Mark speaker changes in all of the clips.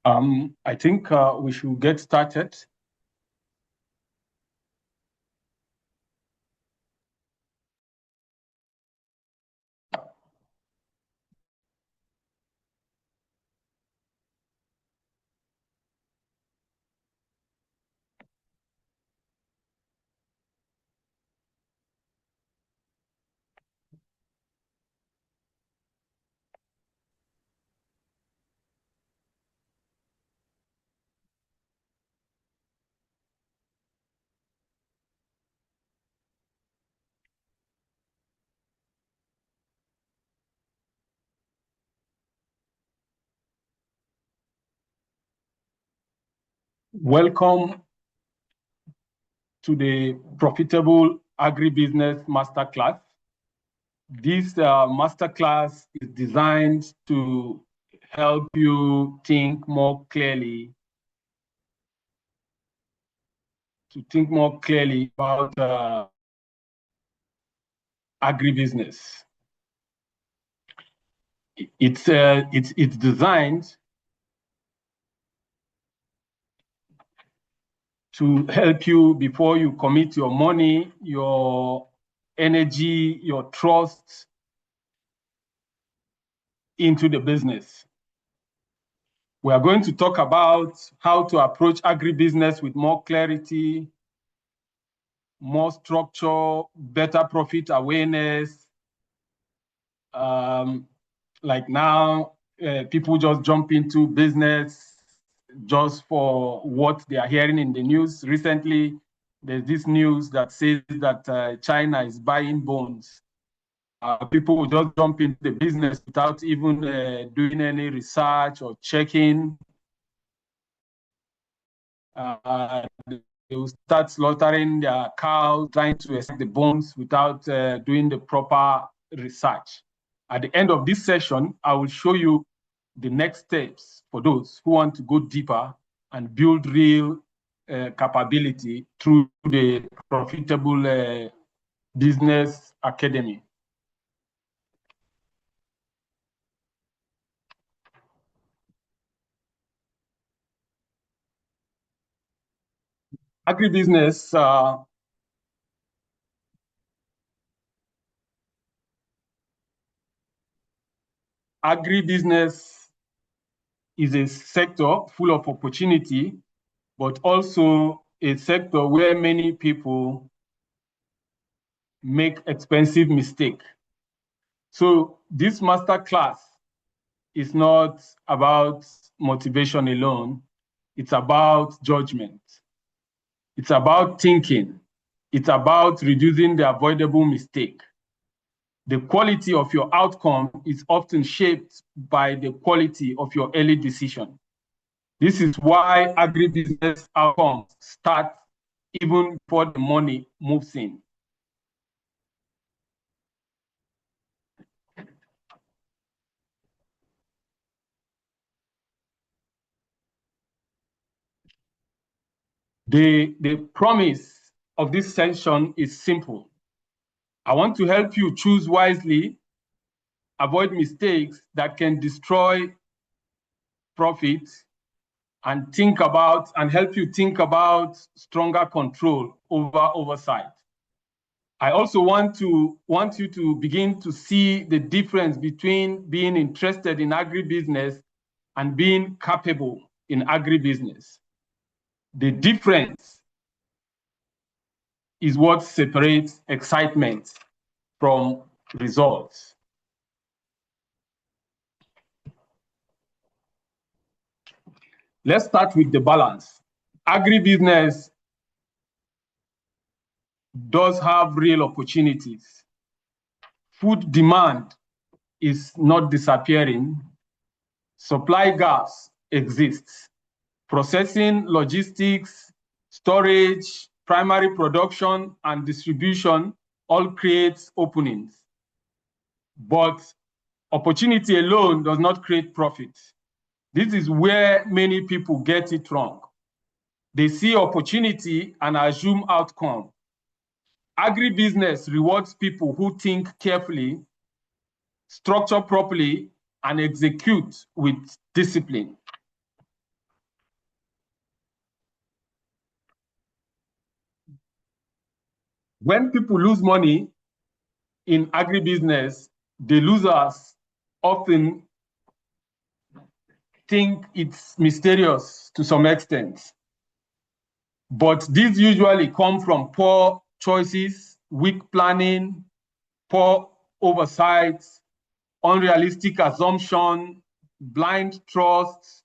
Speaker 1: I think we should get started. Welcome to the Profitable Agribusiness Masterclass. This masterclass is designed to help you think more clearly, about agribusiness. It's designed to help you before you commit your money, your energy, your trust into the business. We are going to talk about how to approach agribusiness with more clarity, more structure, better profit awareness. Like now, people just jump into business just for what they are hearing in the news. Recently, there's this news that says that China is buying bones. People will just jump into the business without even doing any research or checking. They will start slaughtering their cows, trying to extract the bones without doing the proper research. At the end of this session, I will show you the next steps for those who want to go deeper and build real capability through the Profitable Business Academy. Agribusiness is a sector full of opportunity, but also a sector where many people make expensive mistakes. So this master class is not about motivation alone. It's about judgment. It's about thinking. It's about reducing the avoidable mistake. The quality of your outcome is often shaped by the quality of your early decision. This is why agribusiness outcomes start even before the money moves in. The promise of this session is simple. I want to help you choose wisely, avoid mistakes that can destroy profit, and help you think about stronger control over oversight. I also want you to begin to see the difference between being interested in agribusiness and being capable in agribusiness. The difference is what separates excitement from results. Let's start with the balance. Agribusiness does have real opportunities. Food demand is not disappearing. Supply gaps exist. Processing, logistics, storage, primary production, and distribution all create openings. But opportunity alone does not create profit. This is where many people get it wrong. They see opportunity and assume outcome. Agribusiness rewards people who think carefully, structure properly, and execute with discipline. When people lose money in agribusiness, the losers often think it's mysterious to some extent. But these usually come from poor choices, weak planning, poor oversight, unrealistic assumption, blind trust.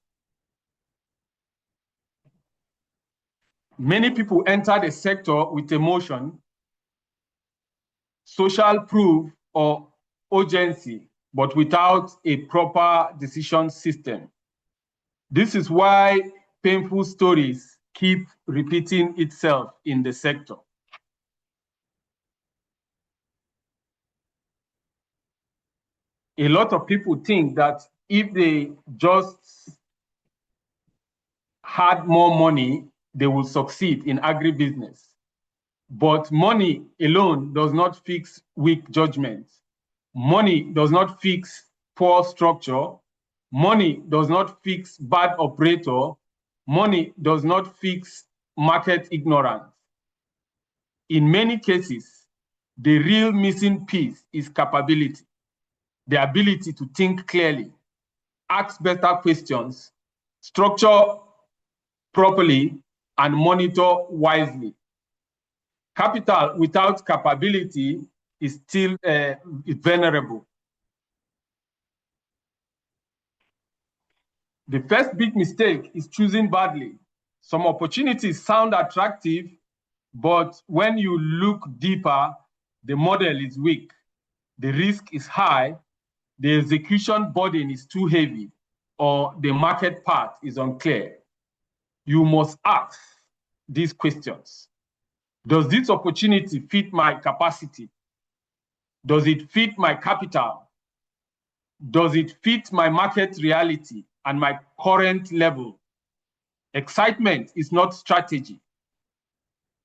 Speaker 1: Many people enter the sector with emotion, social proof, or urgency, but without a proper decision system. This is why painful stories keep repeating itself in the sector. A lot of people think that if they just had more money, they will succeed in agribusiness. But money alone does not fix weak judgment. Money does not fix poor structure. Money does not fix bad operator. Money does not fix market ignorance. In many cases, the real missing piece is capability, the ability to think clearly, ask better questions, structure properly, and monitor wisely. Capital without capability is still vulnerable. The first big mistake is choosing badly. Some opportunities sound attractive, but when you look deeper, the model is weak, the risk is high, the execution burden is too heavy, or the market path is unclear. You must ask these questions. Does this opportunity fit my capacity? Does it fit my capital? Does it fit my market reality and my current level? Excitement is not strategy.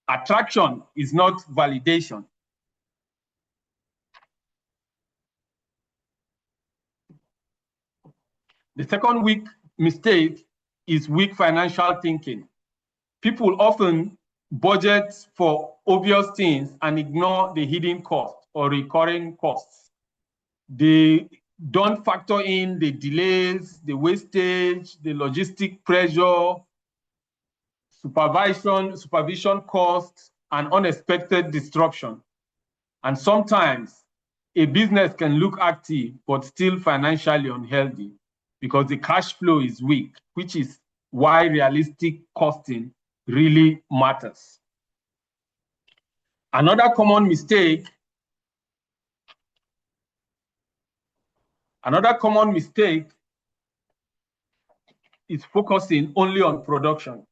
Speaker 1: Attraction is not validation. The second weak mistake is weak financial thinking. People often budget for obvious things and ignore the hidden costs or recurring costs. They don't factor in the delays, the wastage, the logistic pressure, supervision costs, and unexpected disruption. And sometimes a business can look active but still financially unhealthy because the cash flow is weak, which is why realistic costing really matters. Another common mistake is focusing only on production.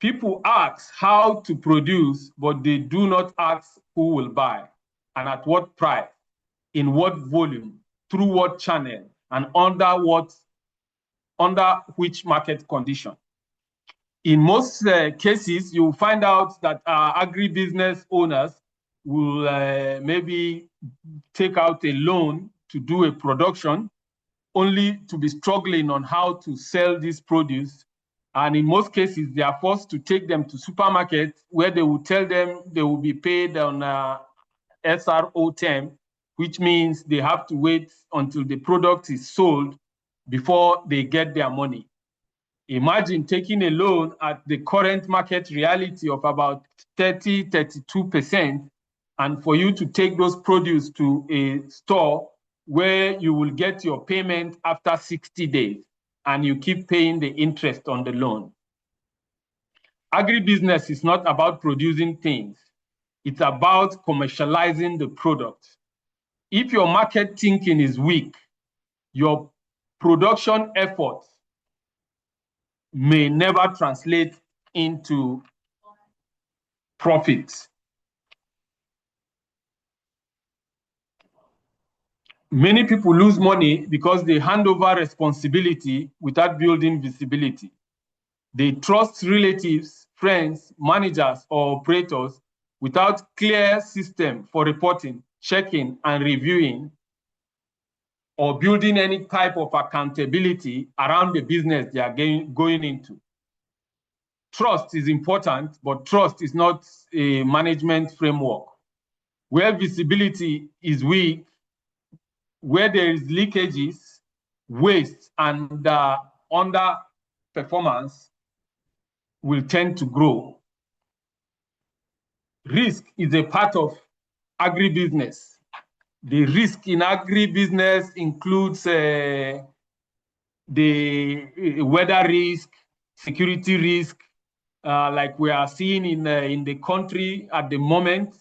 Speaker 1: People ask how to produce, but they do not ask who will buy and at what price, in what volume, through what channel, and under which market condition. In most cases, you will find out that agribusiness owners will maybe take out a loan to do a production, only to be struggling on how to sell this produce. And in most cases, they are forced to take them to supermarkets where they will tell them they will be paid on SRO term, which means they have to wait until the product is sold before they get their money. Imagine taking a loan at the current market reality of about 30, 32%, and for you to take those produce to a store where you will get your payment after 60 days, and you keep paying the interest on the loan. Agribusiness is not about producing things. It's about commercializing the product. If your market thinking is weak, your production efforts may never translate into profits. Many people lose money because they hand over responsibility without building visibility. They trust relatives, friends, managers, or operators without clear system for reporting, checking, and reviewing, or building any type of accountability around the business they are going into. trust is important, but trust is not a management framework. Where visibility is weak, where there is leakages, waste, and underperformance will tend to grow. Risk is a part of agribusiness. The risk in agribusiness includes the weather risk, security risk, like we are seeing in the country at the moment.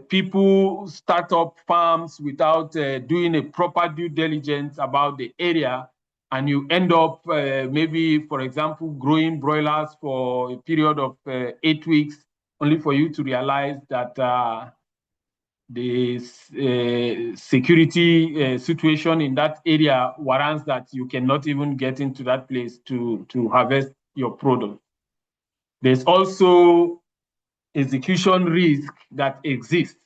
Speaker 1: People start up farms without doing a proper due diligence about the area, and you end up maybe, for example, growing broilers for a period of 8 weeks, only for you to realize that the security situation in that area warrants that you cannot even get into that place to harvest your product. There's also execution risk that exists.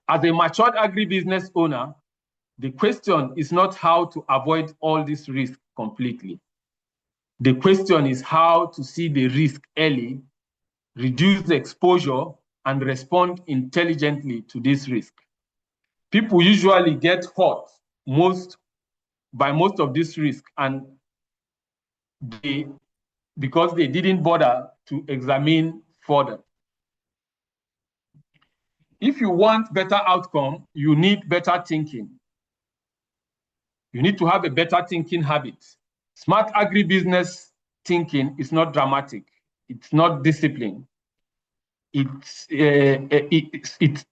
Speaker 1: As a matured agribusiness owner, the question is not how to avoid all this risk completely. The question is how to see the risk early, reduce the exposure, and respond intelligently to this risk. People usually get hurt by most of this risk, and because they didn't bother to examine further. If you want better outcome, you need better thinking. You need to have a better thinking habit. Smart agribusiness thinking is not dramatic. It's not discipline. It's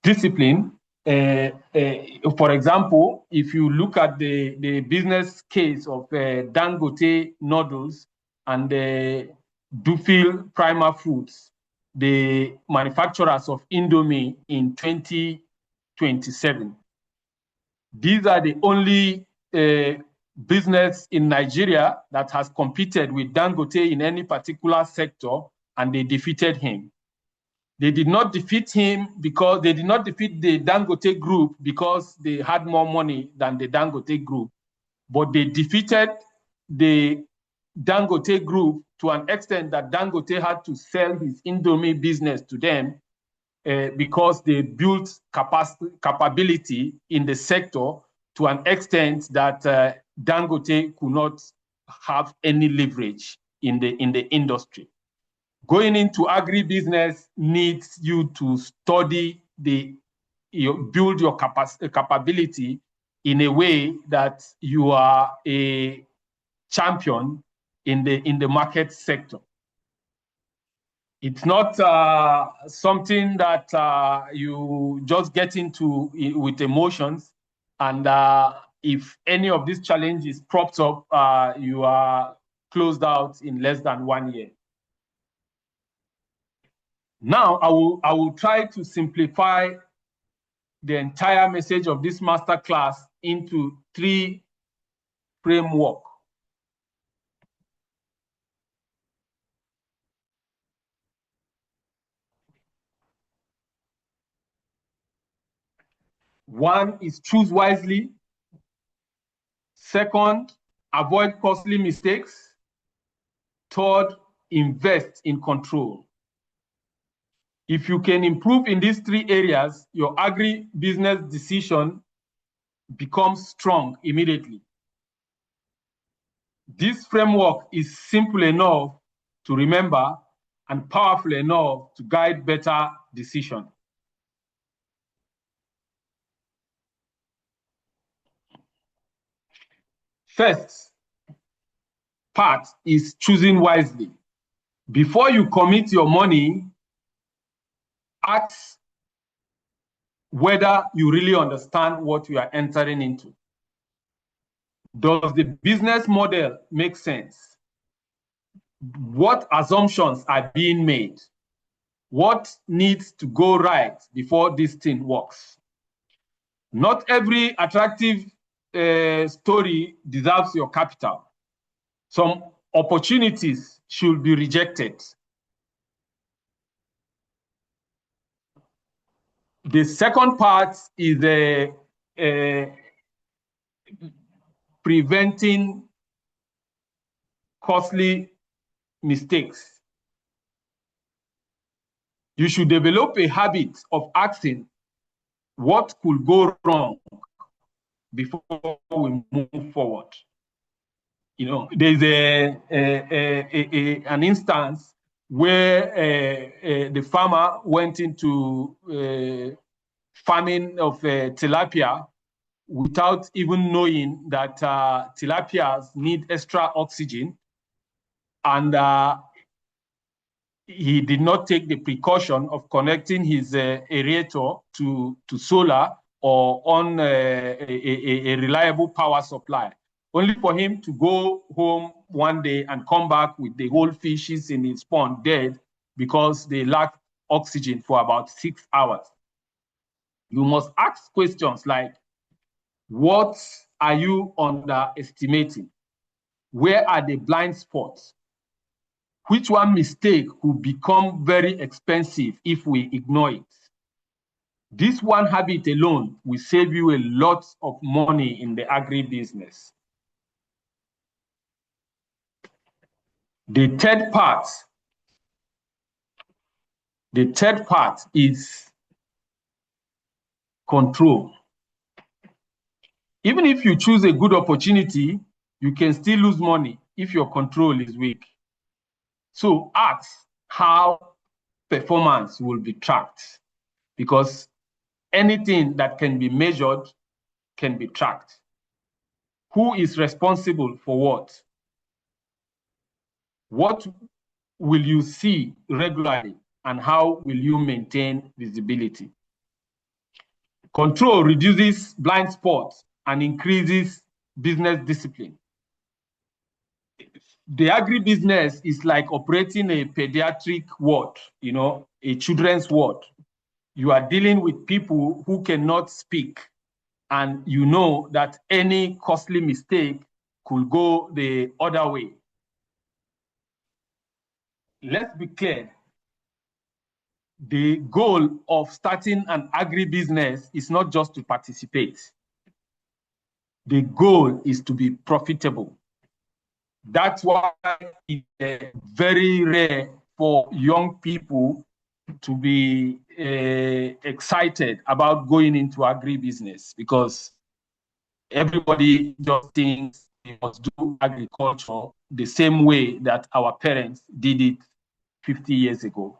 Speaker 1: discipline. For example, if you look at the business case of Dangote noodles and Dufil Prima Foods, the manufacturers of Indomie in 2027, these are the only business in Nigeria that has competed with Dangote in any particular sector, and they defeated him. They did not defeat him because they did not defeat the Dangote group because they had more money than the Dangote group, but they defeated the Dangote group to an extent that Dangote had to sell his Indomie business to them because they built capability in the sector to an extent that Dangote could not have any leverage in the industry. Going into agribusiness needs you to study build your capability in a way that you are a champion in the market sector. It's not something that you just get into with emotions, and if any of these challenges props up, you are closed out in less than 1 year. Now, I will try to simplify the entire message of this masterclass into 3 frameworks. One is choose wisely. Second, avoid costly mistakes. Third, invest in control. If you can improve in these 3 areas, your agri-business decision becomes strong immediately. This framework is simple enough to remember and powerful enough to guide better decisions. First part is choosing wisely. Before you commit your money, ask whether you really understand what you are entering into. Does the business model make sense? What assumptions are being made? What needs to go right before this thing works? Not every attractive story deserves your capital. Some opportunities should be rejected. The second part is preventing costly mistakes. You should develop a habit of asking what could go wrong before we move forward. You know, there's an instance where the farmer went into farming of tilapia without even knowing that tilapias need extra oxygen, and he did not take the precaution of connecting his aerator to solar or on a reliable power supply, only for him to go home one day and come back with the whole fishes in his pond dead because they lacked oxygen for about 6 hours. You must ask questions like, what are you underestimating? Where are the blind spots? Which one mistake could become very expensive if we ignore it? This one habit alone will save you a lot of money in the agribusiness. The third part is control. Even if you choose a good opportunity, you can still lose money if your control is weak. So ask how performance will be tracked, because anything that can be measured can be tracked. Who is responsible for what? What will you see regularly, and how will you maintain visibility? Control reduces blind spots and increases business discipline. The agribusiness is like operating a pediatric ward, you know, a children's ward. You are dealing with people who cannot speak, and you know that any costly mistake could go the other way. Let's be clear. The goal of starting an agribusiness is not just to participate. The goal is to be profitable. That's why it's very rare for young people to be excited about going into agribusiness, because everybody just thinks they must do agriculture the same way that our parents did it 50 years ago.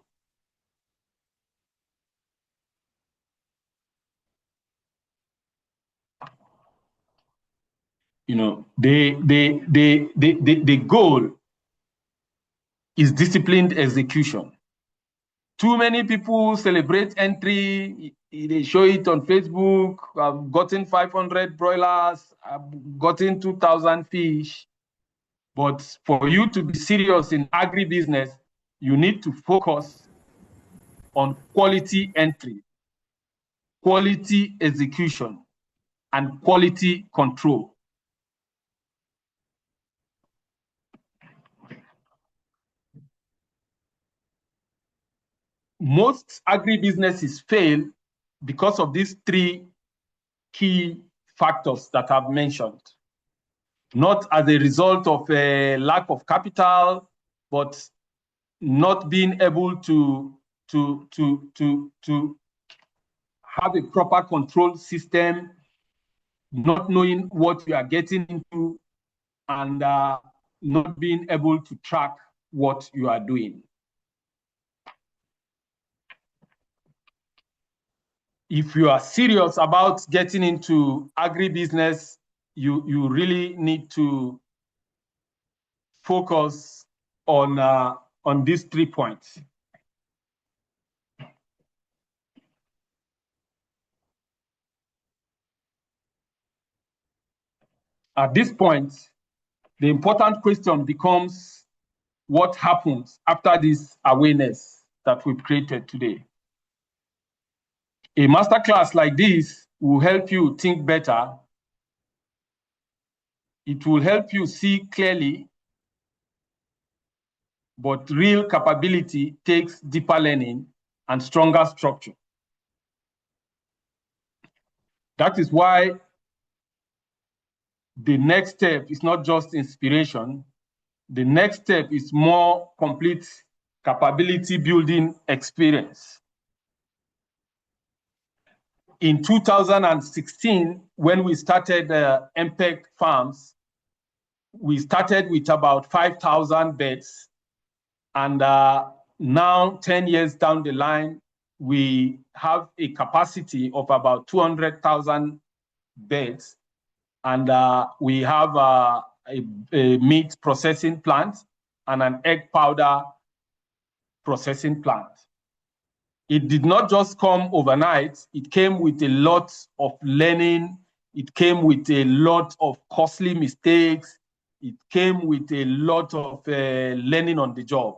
Speaker 1: You know, the goal is disciplined execution. Too many people celebrate entry. They show it on Facebook. I've gotten 500 broilers. I've gotten 2,000 fish. But for you to be serious in agribusiness, you need to focus on quality entry, quality execution, and quality control. Most agribusinesses fail because of these three key factors that I've mentioned. Not as a result of a lack of capital, but not being able to have a proper control system, not knowing what you are getting into, and not being able to track what you are doing. If you are serious about getting into agribusiness, you really need to focus on these 3 points. At this point, the important question becomes, what happens after this awareness that we've created today? A masterclass like this will help you think better. It will help you see clearly, but real capability takes deeper learning and stronger structure. That is why the next step is not just inspiration, The next step is more complete capability building experience. In 2016, when we started MPEG Farms, we started with about 5,000 beds. And now, 10 years down the line, we have a capacity of about 200,000 beds. And we have a meat processing plant and an egg powder processing plant. It did not just come overnight. It came with a lot of learning. It came with a lot of costly mistakes. It came with a lot of learning on the job.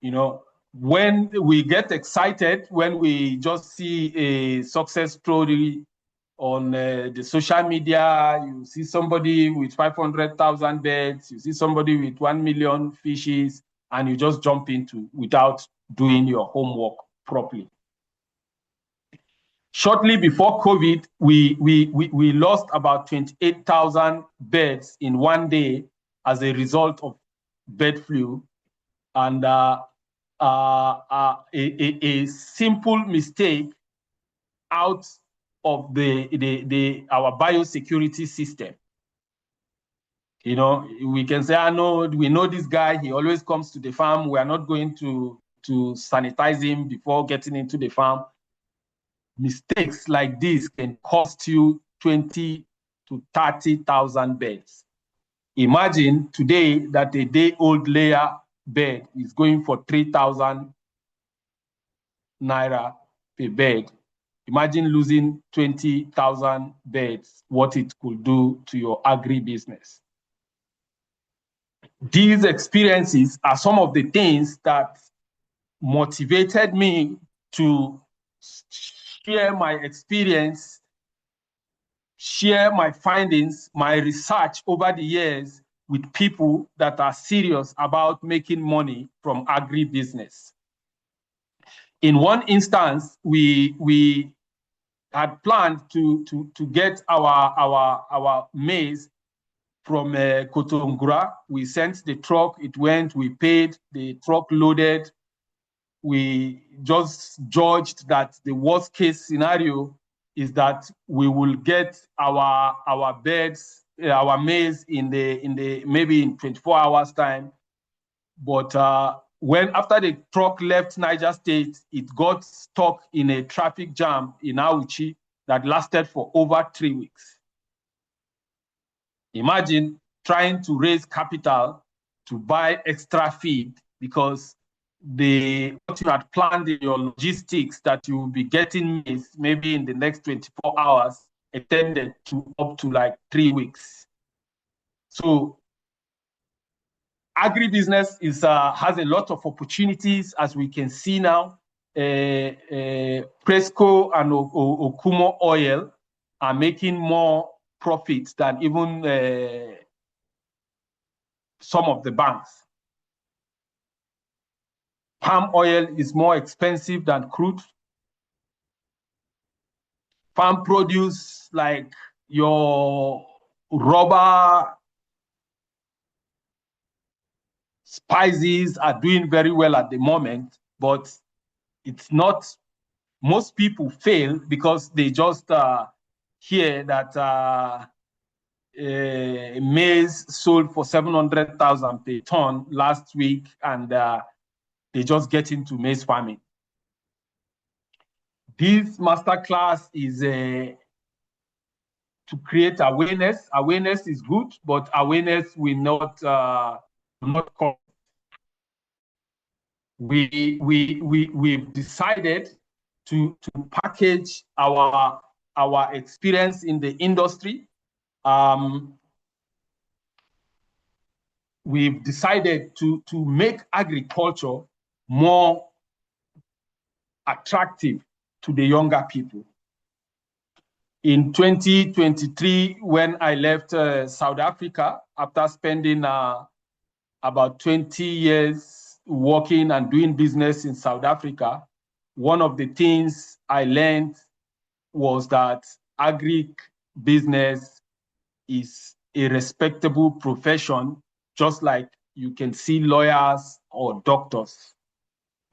Speaker 1: You know, when we get excited, when we just see a success story on the social media, you see somebody with 500,000 beds, you see somebody with 1 million fishes, and you just jump into without doing your homework properly. Shortly before COVID, we lost about 28,000 beds in one day as a result of bird flu. And a simple mistake out of our biosecurity system. You know, we can say, I know, we know this guy, he always comes to the farm. We are not going to sanitize him before getting into the farm. Mistakes like this can cost you 20 to 30,000 beds. Imagine today that a day-old layer bed is going for 3,000 naira per bed. Imagine losing 20,000 beds, what it could do to your agribusiness. These experiences are some of the things that motivated me to share my experience, share my findings, my research over the years with people that are serious about making money from agribusiness. In one instance, we had planned to get our maize from Kotongura. We sent the truck, it went, we paid, the truck loaded. We just judged that the worst case scenario is that we will get our beds, our maize in the maybe in 24 hours time. But when after the truck left Niger State, it got stuck in a traffic jam in Auchi that lasted for over 3 weeks. Imagine trying to raise capital to buy extra feed because what you had planned in your logistics that you will be getting maize maybe in the next 24 hours extended to up to like 3 weeks. So agribusiness has a lot of opportunities, as we can see now. Presco and Okumo Oil are making more profits than even some of the banks. Palm oil is more expensive than crude. Farm produce like your rubber, spices are doing very well at the moment, but it's not, most people fail because they just hear that maize sold for 700,000 per ton last week, and they just get into maize farming. This masterclass is to create awareness. Awareness is good, but awareness will not come. We've decided to package our experience in the industry. We've decided to make agriculture more attractive to the younger people. In 2023, when I left South Africa, after spending about 20 years working and doing business in South Africa, one of the things I learned was that agribusiness is a respectable profession just like you can see lawyers or doctors.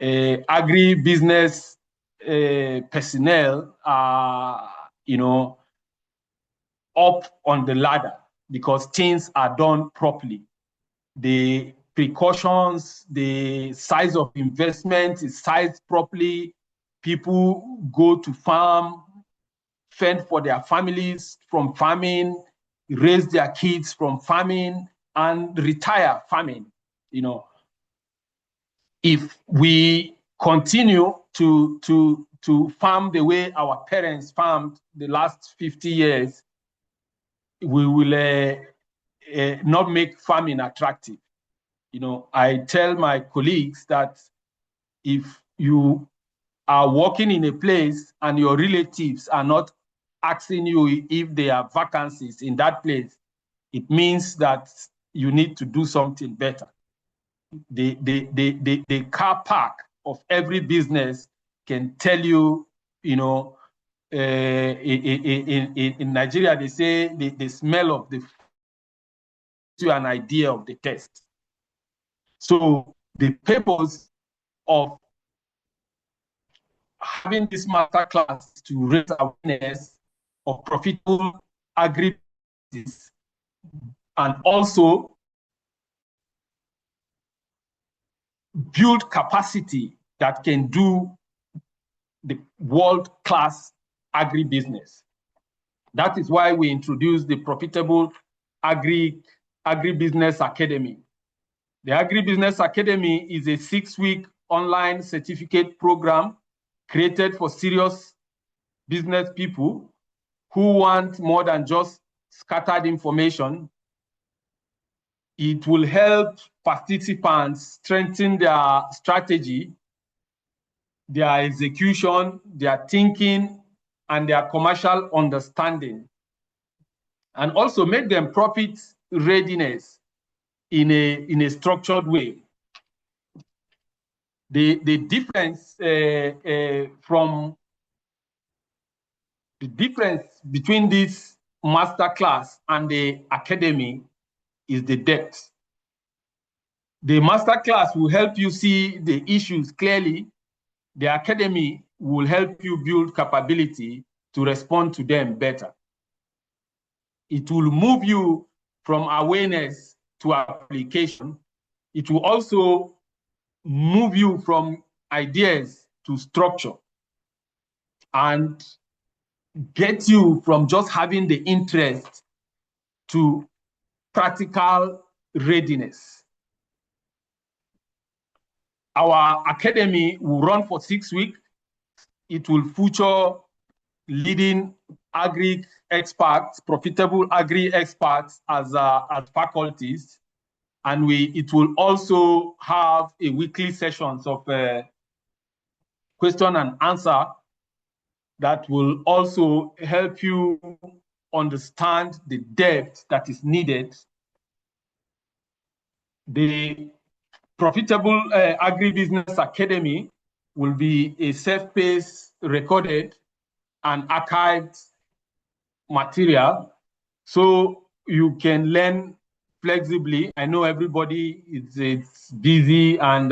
Speaker 1: Agribusiness personnel are, up on the ladder because things are done properly. The precautions, the size of investment is sized properly. People go to farm, fend for their families from farming, raise their kids from farming, and retire farming. If we continue to farm the way our parents farmed the last 50 years, we will not make farming attractive. I tell my colleagues that if you are working in a place and your relatives are not asking you if there are vacancies in that place, it means that you need to do something better. The car park of every business can tell you, in Nigeria, they say the smell of the to an idea of the test. So the purpose of having this masterclass to raise awareness of profitable agribusiness and also build capacity that can do the world-class agribusiness. That is why we introduced the Profitable Agribusiness Academy. The Agribusiness Academy is a 6-week online certificate program created for serious business people who want more than just scattered information. It will help participants strengthen their strategy, their execution, their thinking, and their commercial understanding, and also make them profit readiness in a structured way. The difference between this masterclass and the academy is the depth. The masterclass will help you see the issues clearly. The academy will help you build capability to respond to them better. It will move you from awareness to application. It will also move you from ideas to structure and get you from just having the interest to practical readiness. Our academy will run for 6 weeks. It will feature leading agri experts, profitable agri experts as faculties. And it will also have a weekly sessions of question and answer that will also help you understand the depth that is needed. The Profitable Agribusiness Academy will be a self-paced, recorded, and archived material, so you can learn flexibly. I know everybody is busy and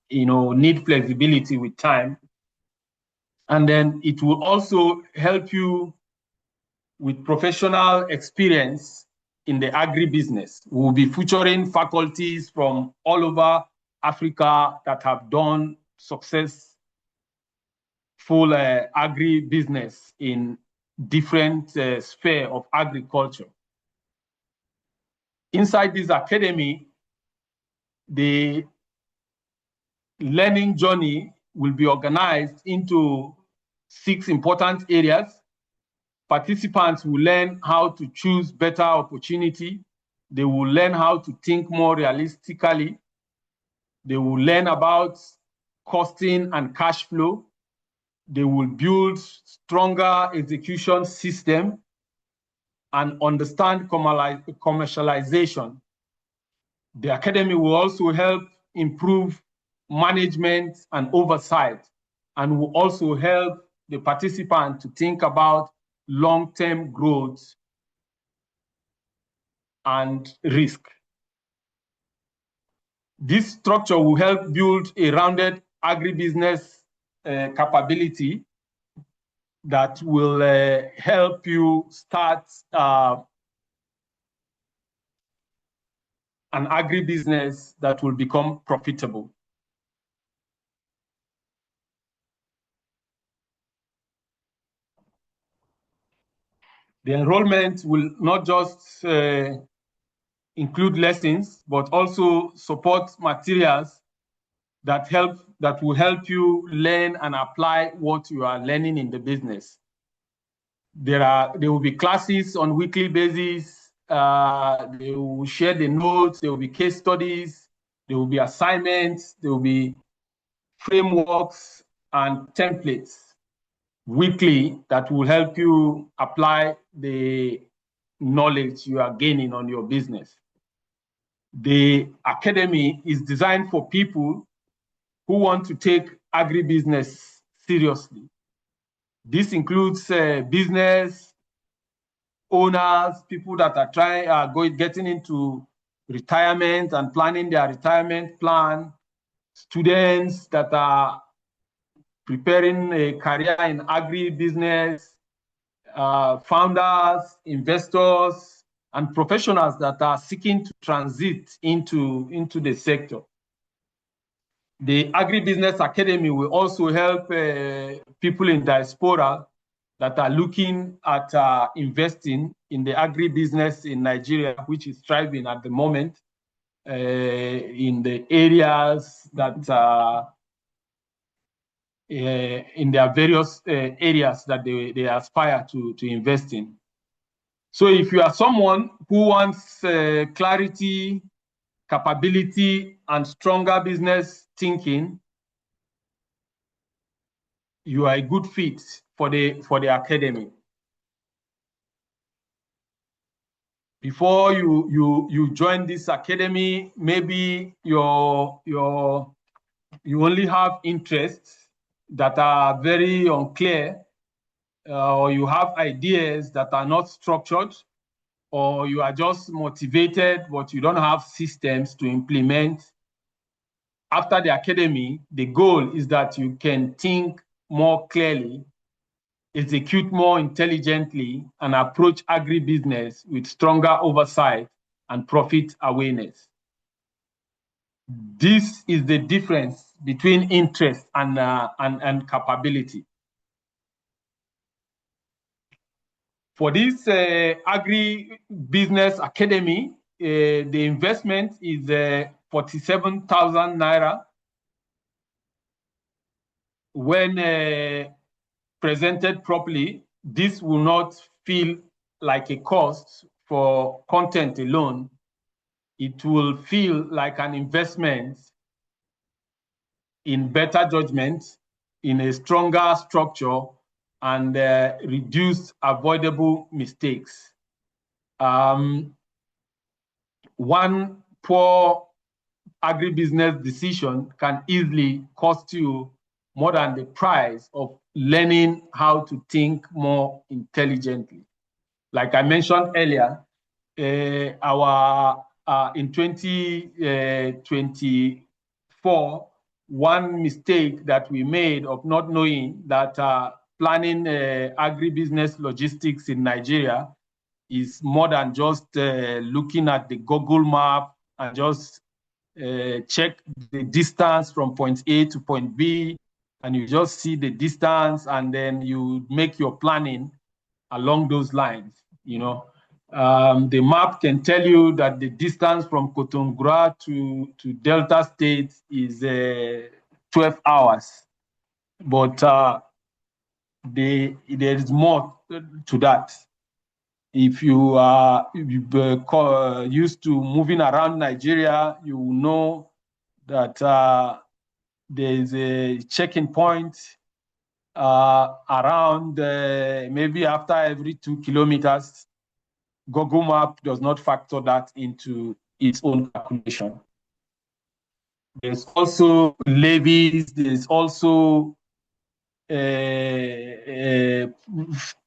Speaker 1: need flexibility with time. And then it will also help you with professional experience in the agribusiness. We will be featuring faculties from all over Africa that have done successful agribusiness in different spheres of agriculture. Inside this academy, the learning journey will be organized into 6 important areas. Participants will learn how to choose better opportunity. They will learn how to think more realistically. They will learn about costing and cash flow. They will build stronger execution system and understand commercialization. The academy will also help improve management and oversight, and will also help the participant to think about long-term growth and risk. This structure will help build a rounded agribusiness capability that will help you start an agribusiness that will become profitable. The enrollment will not just include lessons, but also support materials that will help you learn and apply what you are learning in the business. There will be classes on weekly basis. They will share the notes. There will be case studies. There will be assignments. There will be frameworks and templates weekly that will help you apply the knowledge you are gaining on your business. The academy is designed for people who want to take agribusiness seriously. This includes business owners, people that are getting into retirement and planning their retirement plan, students that are preparing a career in agribusiness, founders, investors, and professionals that are seeking to transit into the sector. The Agribusiness Academy will also help people in diaspora that are looking at investing in the agribusiness in Nigeria, which is thriving at the moment in the areas that in their various areas that they aspire to invest in. So if you are someone who wants clarity, capability, and stronger business thinking, you are a good fit for the academy. Before you join this academy, maybe you only have interests that are very unclear, or you have ideas that are not structured, or you are just motivated, but you don't have systems to implement. After the academy, the goal is that you can think more clearly, execute more intelligently, and approach agribusiness with stronger oversight and profit awareness. This is the difference between interest and capability. For this Agribusiness Academy, the investment is 47,000 naira. When presented properly, this will not feel like a cost for content alone. It will feel like an investment in better judgment, in a stronger structure, and reduce avoidable mistakes. One poor agribusiness decision can easily cost you more than the price of learning how to think more intelligently. Like I mentioned earlier, in 2024, one mistake that we made of not knowing that planning agribusiness logistics in Nigeria is more than just looking at the Google map and just check the distance from point A to point B, and you just see the distance, and then you make your planning along those lines. The map can tell you that the distance from Kotongura to Delta State is 12 hours, but there is more to that. If you are used to moving around Nigeria, you will know that there is a checking point around maybe after every 2 kilometers. Google Map does not factor that into its own calculation. There's also levies, there's also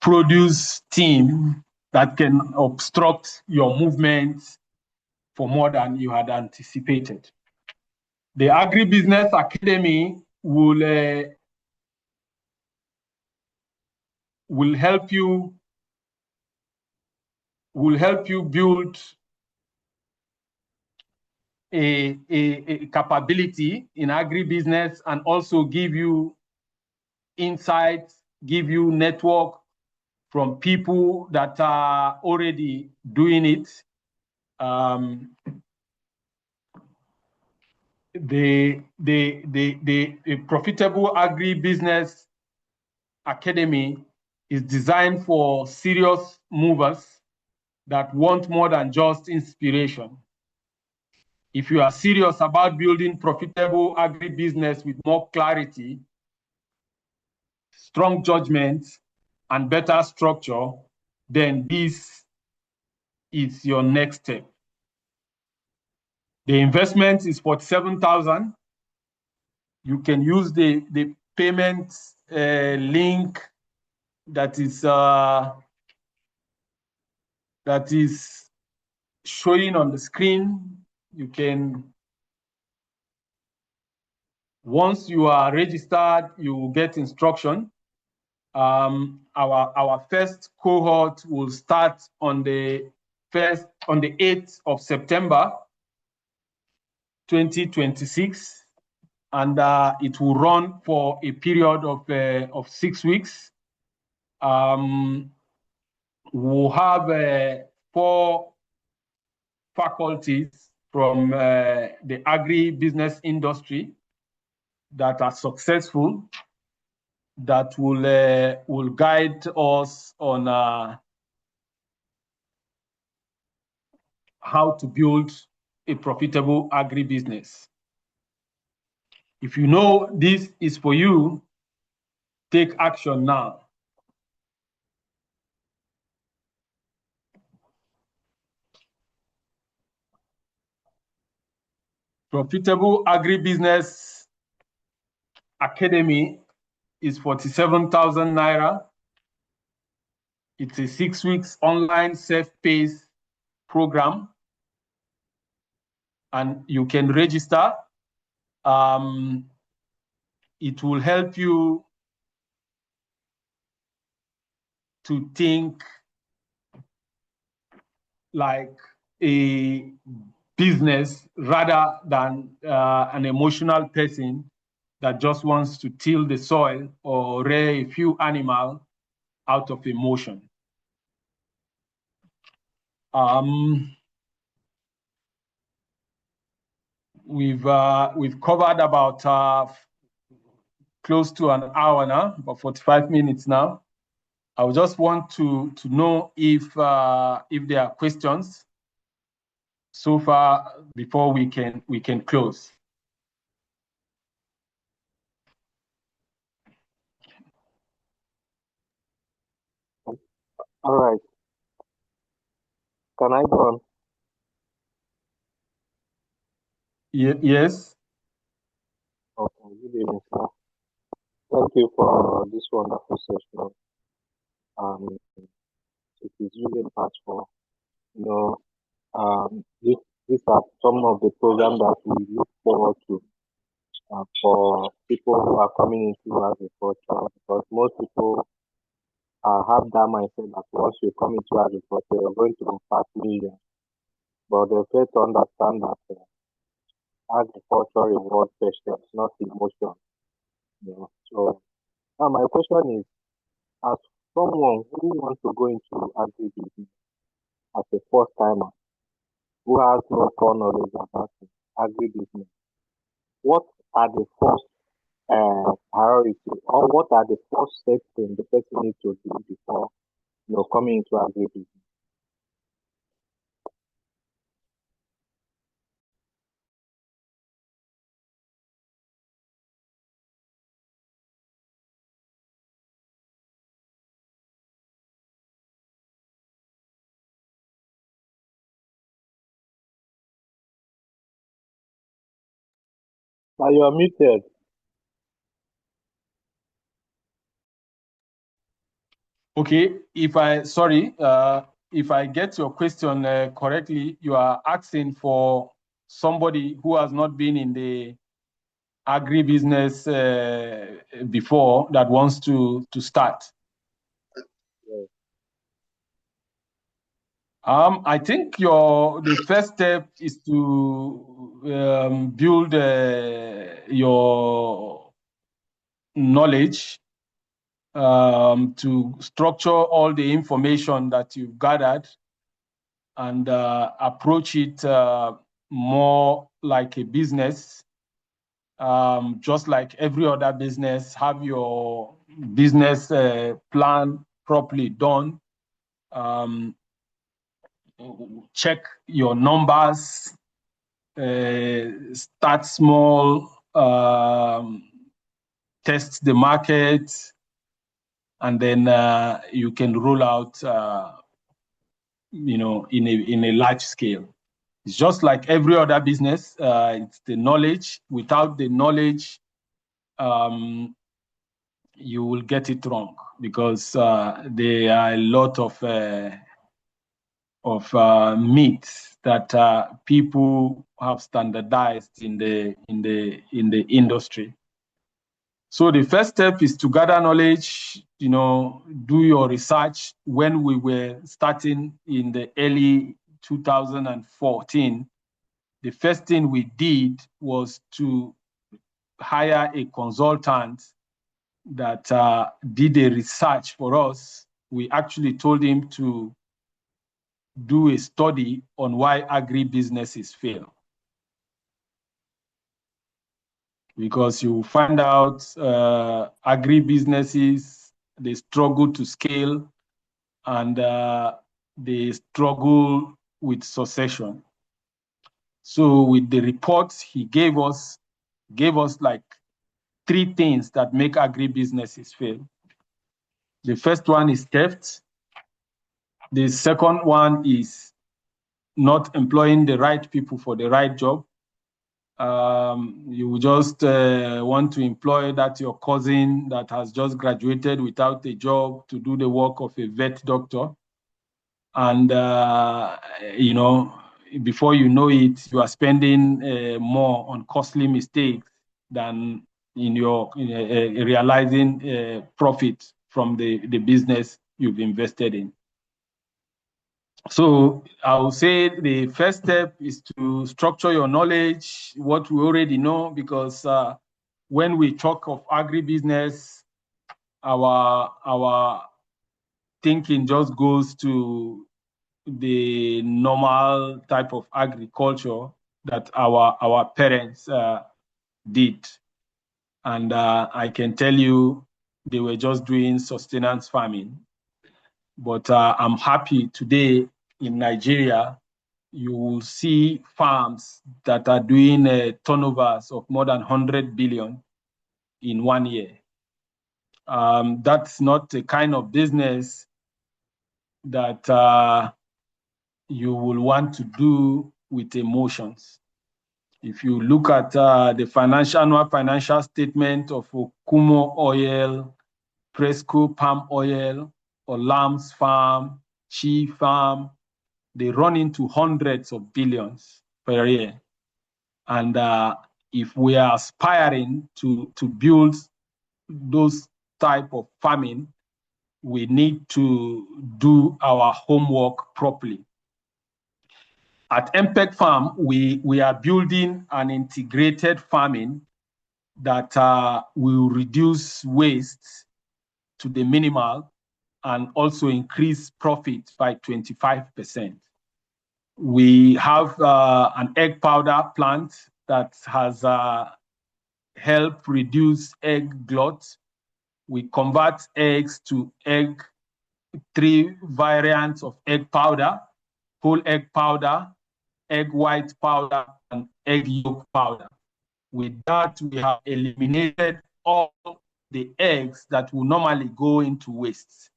Speaker 1: produce team that can obstruct your movement for more than you had anticipated. The Agribusiness Academy will help you build a capability in agribusiness and also give you insights, give you network from people that are already doing it. The Profitable Agribusiness Academy is designed for serious movers that want more than just inspiration. If you are serious about building profitable agribusiness with more clarity, strong judgment, and better structure, then this is your next step. The investment is 47,000. You can use the payment link that is showing on the screen. You can, once you are registered, you will get instruction. Our first cohort will start on the 8th of September 2026, and it will run for a period of 6 weeks. We'll have 4 faculties from the agribusiness industry that are successful, that will guide us on how to build a profitable agribusiness. If you know this is for you, take action now. Profitable Agribusiness Academy is 47,000 Naira. It's a 6 weeks online self-paced program, and you can register. It will help you to think like a business rather than an emotional person that just wants to till the soil or rear a few animals out of emotion. We've covered about close to an hour now, about 45 minutes now. I would just want to know if there are questions so far before we can close.
Speaker 2: All right. Can I go on?
Speaker 1: Yes.
Speaker 2: Okay. Good evening, sir. Thank you for this wonderful session. It is really impactful. These are some of the programs that we look forward to for people who are coming into agriculture, because most people have that mindset that once you come into agriculture, you're going to impact millions. But they fail to understand that agriculture rewards patience, not emotion. So now my question is, as someone who wants to go into agribusiness as a first timer who has no core knowledge about agribusiness, what are the first priorities, or what are the first steps the person needs to do before coming into agribusiness? Now you are muted.
Speaker 1: Okay. If if I get your question correctly, you are asking for somebody who has not been in the agribusiness before that wants to start.
Speaker 2: Yes.
Speaker 1: I think the first step is to build your knowledge, to structure all the information that you've gathered and approach it more like a business. Just like every other business, have your business plan properly done. Check your numbers, start small, test the market, and then you can roll out, in a large scale. It's just like every other business. It's the knowledge. Without the knowledge, you will get it wrong because there are a lot of myths that people have standardized in the industry. So the first step is to gather knowledge, do your research. When we were starting in the early 2014, the first thing we did was to hire a consultant that did a research for us. We actually told him to do a study on why agribusinesses fail. Because you find out agribusinesses, they struggle to scale and they struggle with succession. So with the reports he gave us like 3 things that make agribusinesses fail. The first one is theft. The second one is not employing the right people for the right job. You just want to employ your cousin that has just graduated without a job to do the work of a vet doctor. And, before you know it, you are spending more on costly mistakes than in realizing profit from the business you've invested in. So I would say the first step is to structure your knowledge, what we already know, because when we talk of agribusiness, our thinking just goes to the normal type of agriculture that our parents did. And I can tell you, they were just doing sustenance farming. But I'm happy today in Nigeria, you will see farms that are doing turnovers of more than 100 billion in 1 year. That's not the kind of business that you will want to do with emotions. If you look at the annual financial statement of Okumo Oil, Presco Palm Oil, or Lamb's Farm, Chi Farm, they run into hundreds of billions per year. And if we are aspiring to build those type of farming, we need to do our homework properly. At MPEG Farm, we are building an integrated farming that will reduce waste to the minimal and also increase profit by 25%. We have an egg powder plant that has helped reduce egg glut. We convert eggs to 3 variants of egg powder: whole egg powder, egg white powder, and egg yolk powder. With that, we have eliminated all the eggs that will normally go into waste.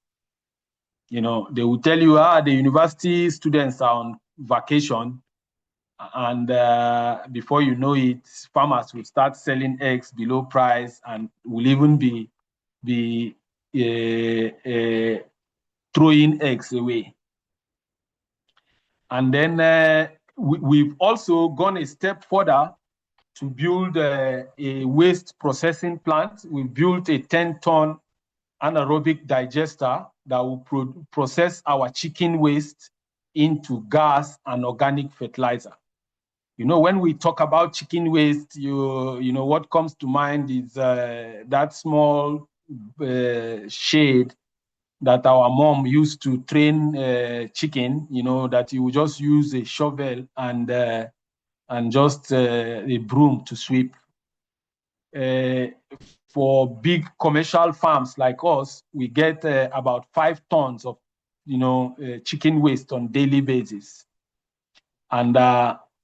Speaker 1: They will tell you, the university students are on vacation, and before you know it, farmers will start selling eggs below price and will even be, throwing eggs away. And then we've also gone a step further to build a waste processing plant. We built a 10-ton anaerobic digester that will process our chicken waste into gas and organic fertilizer. You know, when we talk about chicken waste, you know what comes to mind is that small shade that our mom used to train chicken. You know, that you just use a shovel and just a broom to sweep. For big commercial farms like us, we get about 5 tons of, chicken waste on daily basis, and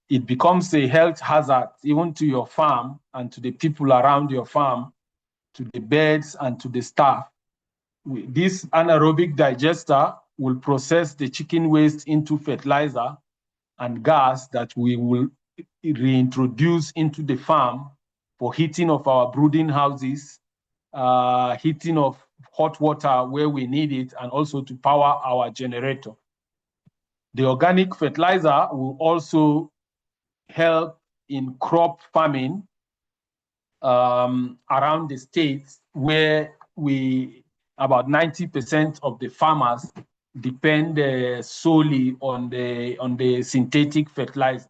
Speaker 1: it becomes a health hazard even to your farm and to the people around your farm, to the birds and to the staff. This anaerobic digester will process the chicken waste into fertilizer and gas that we will reintroduce into the farm for heating of our brooding houses, heating of hot water where we need it, and also to power our generator. The organic fertilizer will also help in crop farming around the states where about 90% of the farmers depend solely on the synthetic fertilizer.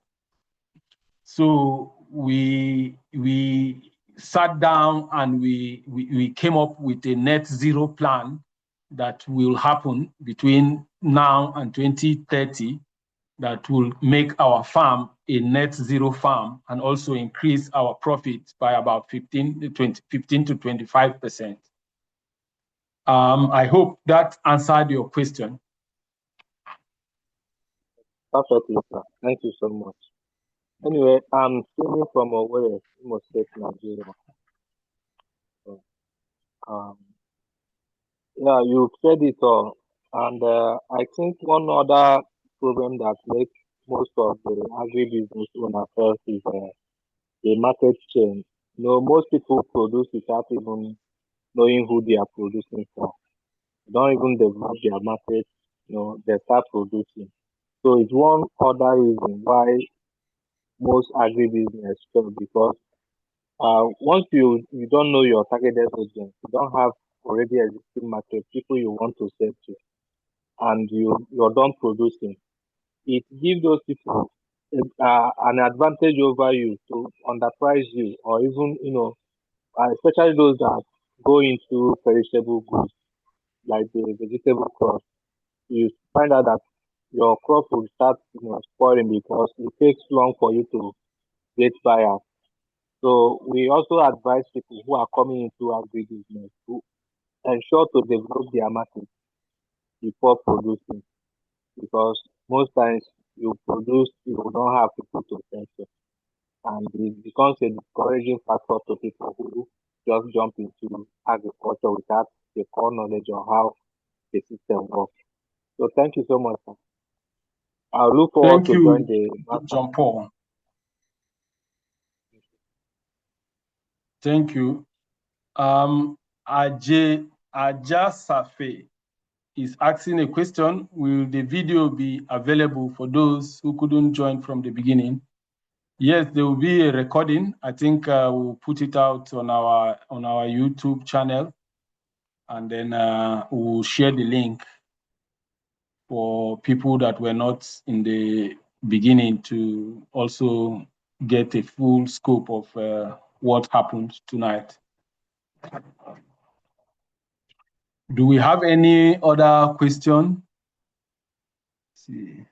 Speaker 1: So we sat down and we came up with a net zero plan that will happen between now and 2030, that will make our farm a net zero farm and also increase our profits by about 15 to 25%. I hope that answered your question.
Speaker 2: Perfectly, sir. Thank you so much. Anyway, I'm streaming from Owerri, Imo State, Nigeria. So, um, yeah, you said it all. And I think one other problem that makes most of the agribusiness owners fail is the market chain. You know, most people produce without even knowing who they are producing for. They don't even develop their market, they start producing. So it's one other reason why most agribusiness fail because once you don't know your targeted audience, you don't have already existing market, people you want to sell to, and you're done producing. It gives those people an advantage over you to underprice you, or even especially those that go into perishable goods like the vegetable crops. You find out that your crop will start spoiling because it takes long for you to get buyers. So we also advise people who are coming into agribusiness to ensure to develop their market before producing, because most times you produce, you don't have people to sell to, and it becomes a discouraging factor to people who just jump into agriculture without the core knowledge of how the system works. So thank you so much, sir. I look forward
Speaker 1: Thank
Speaker 2: to join
Speaker 1: you,
Speaker 2: the master.
Speaker 1: John Paul. Thank you. Ajasafe is asking a question. Will the video be available for those who couldn't join from the beginning? Yes, there will be a recording. I think we'll put it out on our YouTube channel, and then we'll share the link for people that were not in the beginning to also get a full scope of what happened tonight. Do we have any other question? Let's see.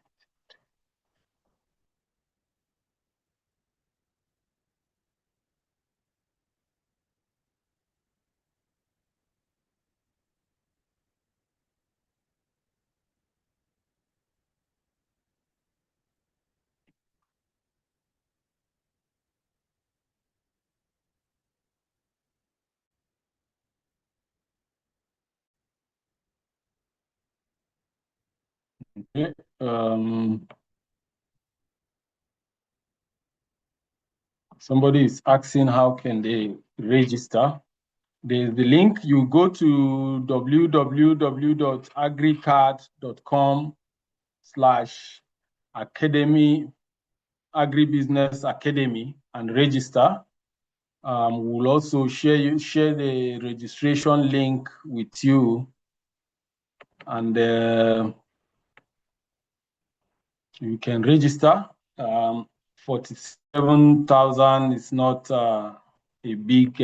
Speaker 1: Okay. Somebody is asking how can they register. There's the link. You go to www.agricard.com/register. Academy, Agribusiness Academy, and register. We'll also share the registration link with you, and you can register. 47,000 is not a big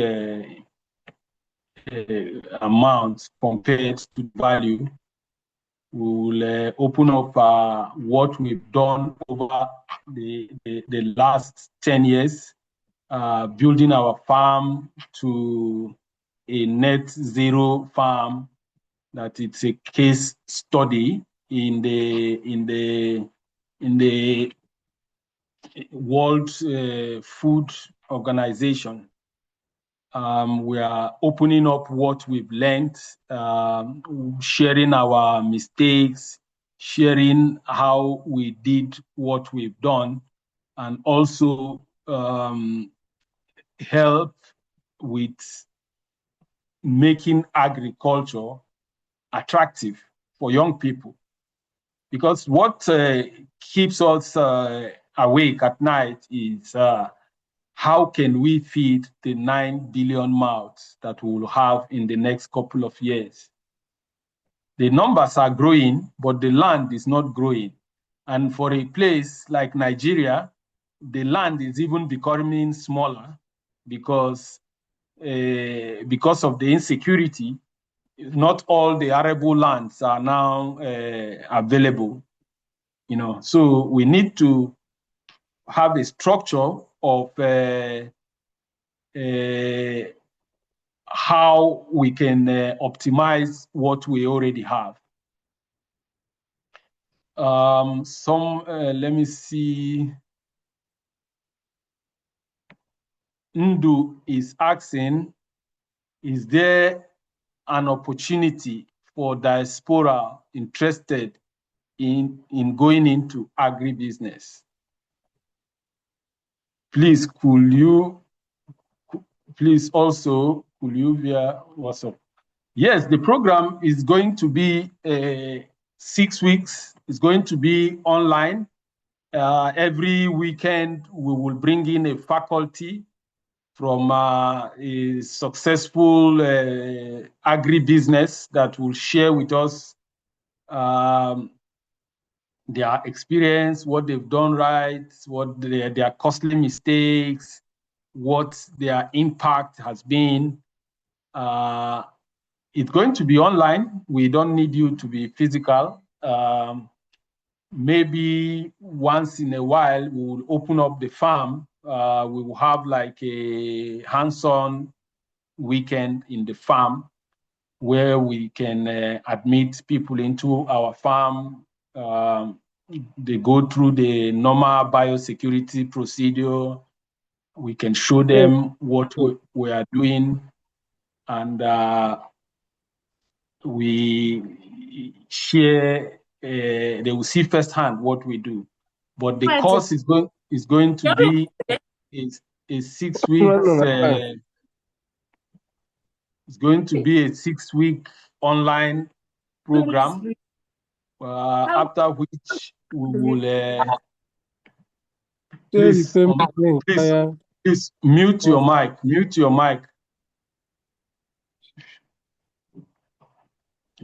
Speaker 1: amount compared to value. We will open up what we've done over the last 10 years, building our farm to a net zero farm, that it's a case study in the World Food Organization. We are opening up what we've learned, sharing our mistakes, sharing how we did what we've done, and also help with making agriculture attractive for young people. Because what keeps us awake at night is how can we feed the 9 billion mouths that we will have in the next couple of years? The numbers are growing, but the land is not growing. And for a place like Nigeria, the land is even becoming smaller because of the insecurity. Not all the arable lands are now available. So we need to have a structure of how we can optimize what we already have. Let me see. Ndu is asking, is there an opportunity for diaspora interested in going into agribusiness? Please, could you via WhatsApp? Yes, the program is going to be 6 weeks. It's going to be online. Every weekend, we will bring in a faculty from a successful agribusiness that will share with us their experience, what they've done right, what their costly mistakes, what their impact has been. It's going to be online. We don't need you to be physical. Maybe once in a while, we will open up the farm. We will have like a hands-on weekend in the farm where we can admit people into our farm. They go through the normal biosecurity procedure. We can show them what we are doing, and we share. They will see firsthand what we do. But the course is going to be a 6 weeks. It's going to be a 6-week online program, after which we will. Please mute your mic. Mute your mic.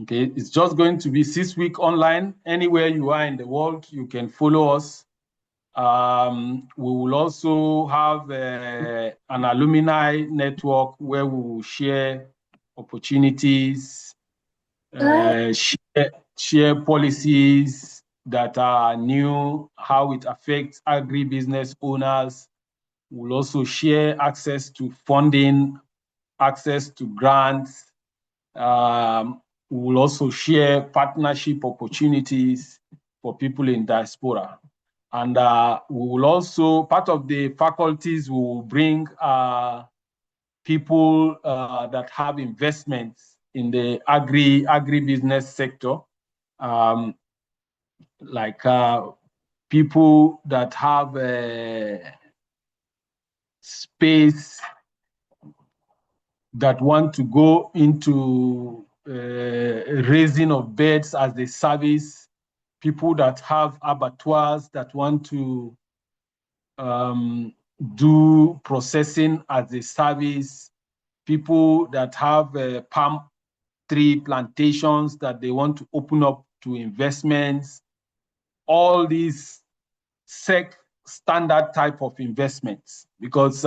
Speaker 1: Okay, it's just going to be 6-week online. Anywhere you are in the world, you can follow us. We will also have an alumni network where we will share opportunities, share policies that are new, how it affects agribusiness owners. We'll also share access to funding, access to grants. We will also share partnership opportunities for people in diaspora. And we will also, part of the faculties, we will bring people that have investments in the agribusiness sector, like people that have space, that want to go into raising of birds as a service, people that have abattoirs that want to do processing as a service, people that have palm tree plantations that they want to open up to investments, all these standard type of investments. Because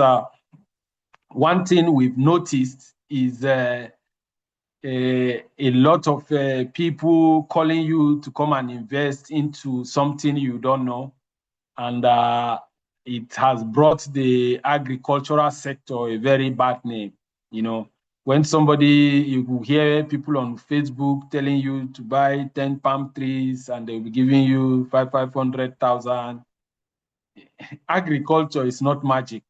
Speaker 1: one thing we've noticed is a lot of people calling you to come and invest into something you don't know. And it has brought the agricultural sector a very bad name. You know, when you will hear people on Facebook telling you to buy 10 palm trees and they'll be giving you 500,000. Agriculture is not magic.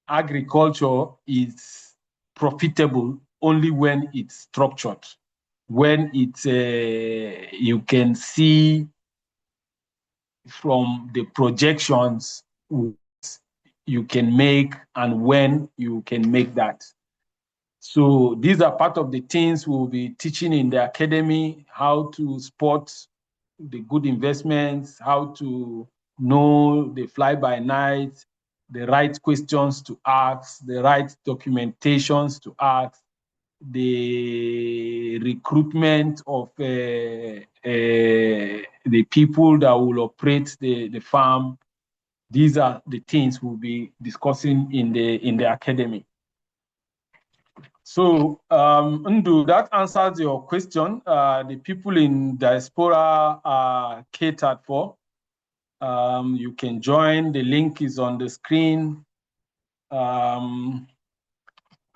Speaker 1: Agriculture is profitable only when it's structured, when it's you can see from the projections what you can make and when you can make that. So these are part of the things we'll be teaching in the academy: how to spot the good investments, how to know the fly-by-night, the right questions to ask, the right documentations to ask, the recruitment of the people that will operate the farm. These are the things we'll be discussing in the academy. So, Ndu, that answers your question. The people in diaspora are catered for. You can join. The link is on the screen.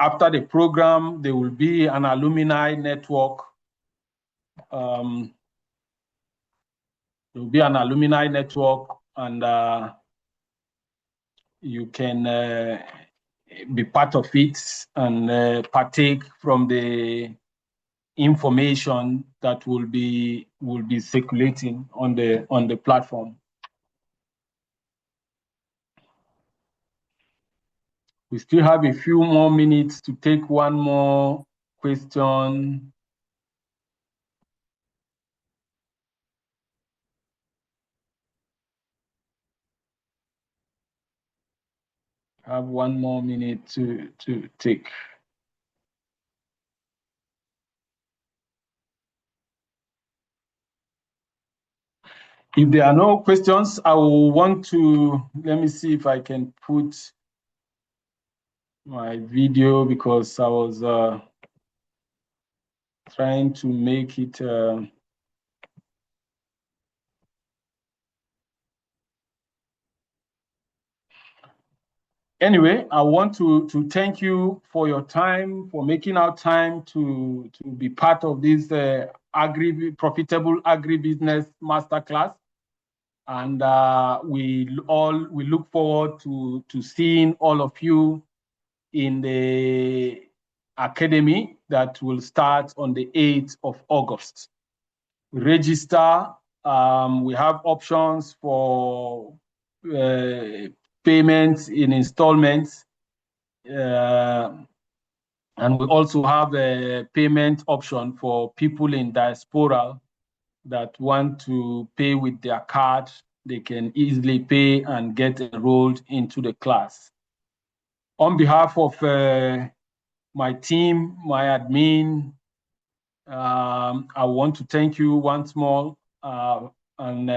Speaker 1: After the program, there will be an alumni network. There will be an alumni network, and you can be part of it and partake from the information that will be circulating on the platform. We still have a few more minutes to take one more question. Have one more minute to take. If there are no questions, I will want to, let me see if I can put my video, because I was trying to make it anyway. I want to thank you for your time, for making our time to be part of this profitable agribusiness masterclass. And we look forward to seeing all of you in the academy that will start on the 8th of August. Register. We have options for payments in installments. And we also have a payment option for people in diaspora that want to pay with their card. They can easily pay and get enrolled into the class. On behalf of my team, my admin, I want to thank you once more, and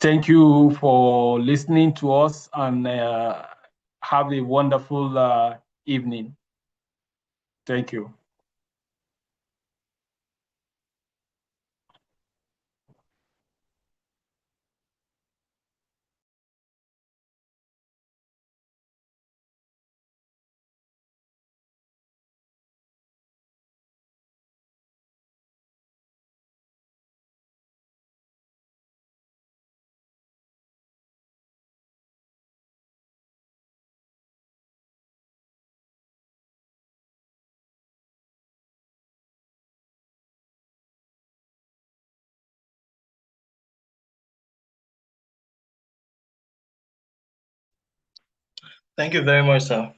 Speaker 1: thank you for listening to us, and have a wonderful evening. Thank you.
Speaker 3: Thank you very much, sir.